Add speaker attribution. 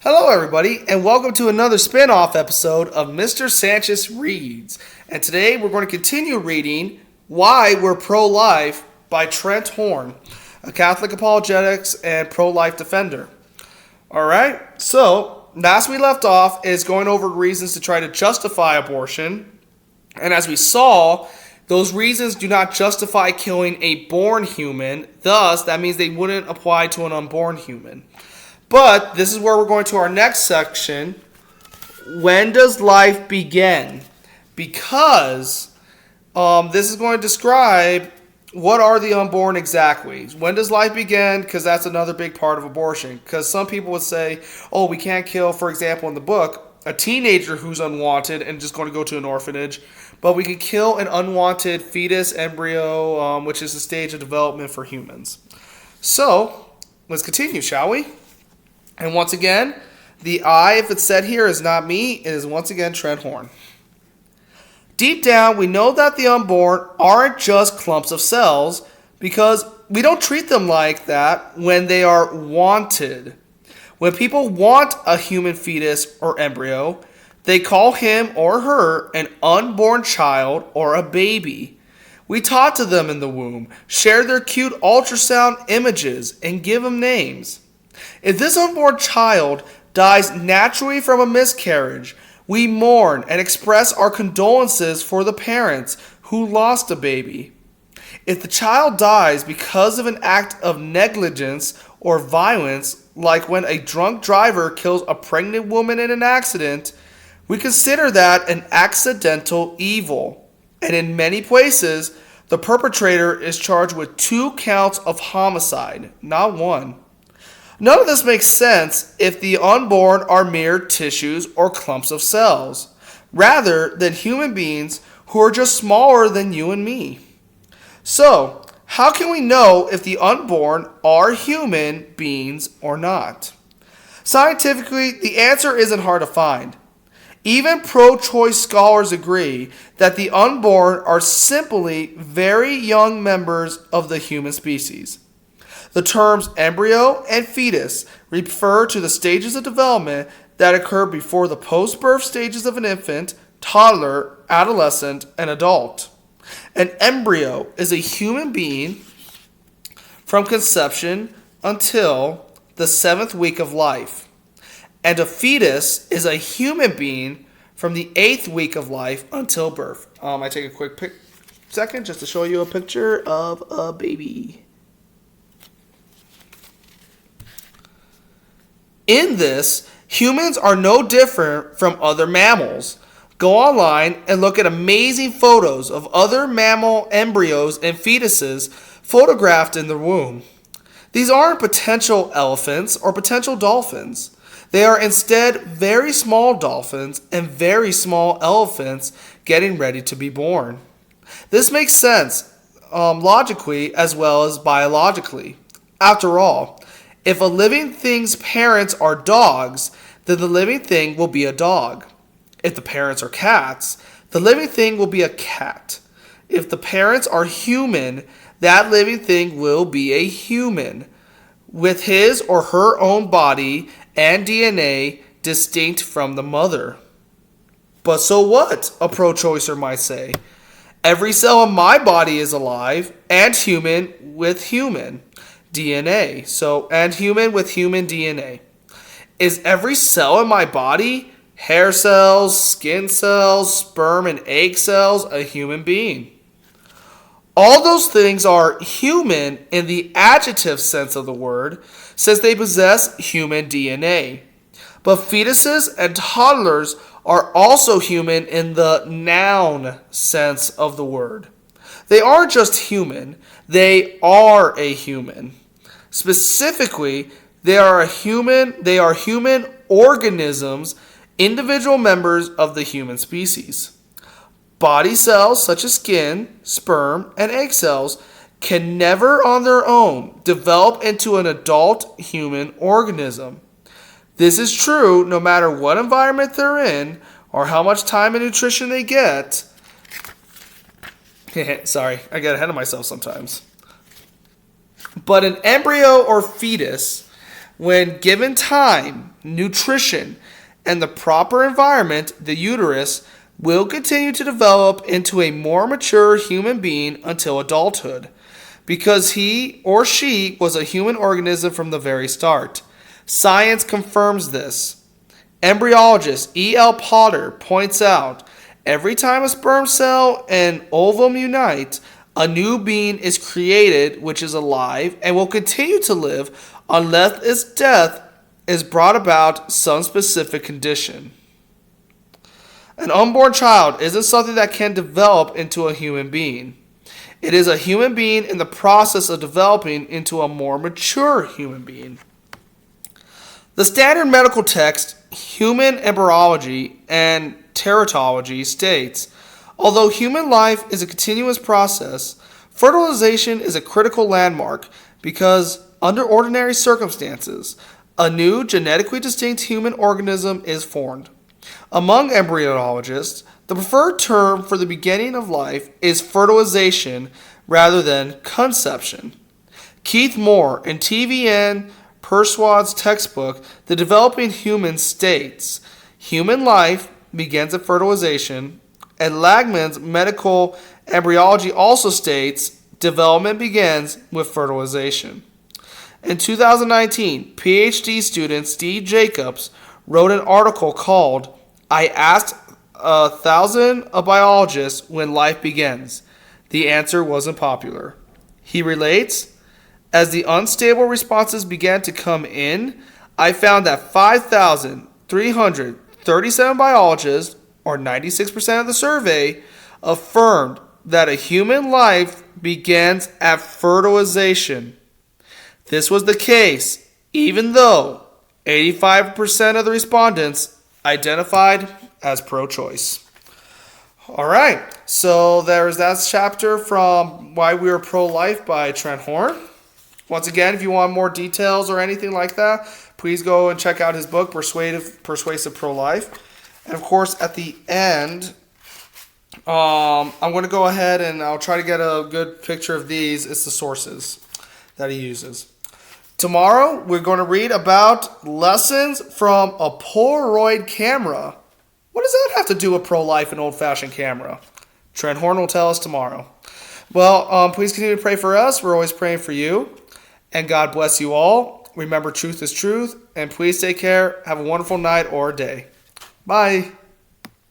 Speaker 1: Hello, everybody, and welcome to another spin-off episode of Mr. Sanchez Reads. And today we're going to continue reading Why We're Pro-Life by Trent Horn, a Catholic apologetics and pro-life defender. All right, so last we left off is going over reasons to try to justify abortion. And as we saw, those reasons do not justify killing a born human. Thus, that means they wouldn't apply to an unborn human. But this is where we're going to our next section. When does life begin? Because this is going to describe what are the unborn exactly. When does life begin? Because that's another big part of abortion. Because some people would say, oh, we can't kill, for example, in the book, a teenager who's unwanted and just going to go to an orphanage. But we could kill an unwanted fetus, embryo, which is a stage of development for humans. So, let's continue, shall we? And once again, the I, if it's said here, is not me. It is once again Trent Horn. Deep down, we know that the unborn aren't just clumps of cells because we don't treat them like that when they are wanted. When people want a human fetus or embryo, they call him or her an unborn child or a baby. We talk to them in the womb, share their cute ultrasound images, and give them names. If this unborn child dies naturally from a miscarriage, we mourn and express our condolences for the parents who lost a baby. If the child dies because of an act of negligence or violence, like when a drunk driver kills a pregnant woman in an accident, we consider that an accidental evil. And in many places, the perpetrator is charged with 2 counts of homicide, not 1. None of this makes sense if the unborn are mere tissues or clumps of cells, rather than human beings who are just smaller than you and me. So, how can we know if the unborn are human beings or not? Scientifically, the answer isn't hard to find. Even pro-choice scholars agree that the unborn are simply very young members of the human species. The terms embryo and fetus refer to the stages of development that occur before the post-birth stages of an infant, toddler, adolescent, and adult. An embryo is a human being from conception until the 7th week of life. And a fetus is a human being from the 8th week of life until birth. I take a quick second just to show you a picture of a baby. In this, humans are no different from other mammals. Go online and look at amazing photos of other mammal embryos and fetuses photographed in the womb. These aren't potential elephants or potential dolphins. They are instead very small dolphins and very small elephants getting ready to be born. This makes sense logically as well as biologically. After all, if a living thing's parents are dogs, then the living thing will be a dog. If the parents are cats, the living thing will be a cat. If the parents are human, that living thing will be a human, with his or her own body and DNA distinct from the mother. But so what, a pro-choicer might say. Every cell in my body is alive and human with human DNA. And human with human DNA. Is every cell in my body, hair cells, skin cells, sperm and egg cells, a human being? All those things are human in the adjective sense of the word, since they possess human DNA. But fetuses and toddlers are also human in the noun sense of the word. They aren't just human, they are a human. Specifically, they are human organisms, individual members of the human species. Body cells such as skin, sperm, and egg cells can never on their own develop into an adult human organism. This is true no matter what environment they're in or how much time and nutrition they get. Sorry, I get ahead of myself sometimes. But an embryo or fetus, when given time, nutrition, and the proper environment, the uterus will continue to develop into a more mature human being until adulthood, because he or she was a human organism from the very start. Science confirms this. Embryologist E.L. Potter points out, every time a sperm cell and ovum unite, a new being is created which is alive and will continue to live unless its death is brought about some specific condition. An unborn child isn't something that can develop into a human being. It is a human being in the process of developing into a more mature human being. The standard medical text, Human Embryology and Teratology, states, although human life is a continuous process, fertilization is a critical landmark because, under ordinary circumstances, a new genetically distinct human organism is formed. Among embryologists, the preferred term for the beginning of life is fertilization rather than conception. Keith Moore in TVN Persuad's textbook, The Developing Human, states, human life begins at fertilization, and Lagman's Medical Embryology also states, development begins with fertilization. In 2019, PhD student Steve Jacobs wrote an article called, I Asked 1,000 Biologists When Life Begins. The answer wasn't popular. He relates, as the unstable responses began to come in, I found that 5,337 biologists, or 96% of the survey, affirmed that a human life begins at fertilization. This was the case even though 85% of the respondents identified as pro-choice. All right, so there's that chapter from Why We Are Pro-Life by Trent Horn. Once again, if you want more details or anything like that, please go and check out his book, Persuasive Pro-Life. And of course, at the end, I'm going to go ahead and I'll try to get a good picture of these. It's the sources that he uses. Tomorrow, we're going to read about lessons from a Polaroid camera. What does that have to do with pro-life and old-fashioned camera? Trent Horn will tell us tomorrow. Well, please continue to pray for us. We're always praying for you. And God bless you all. Remember, truth is truth. And please take care. Have a wonderful night or day. Bye.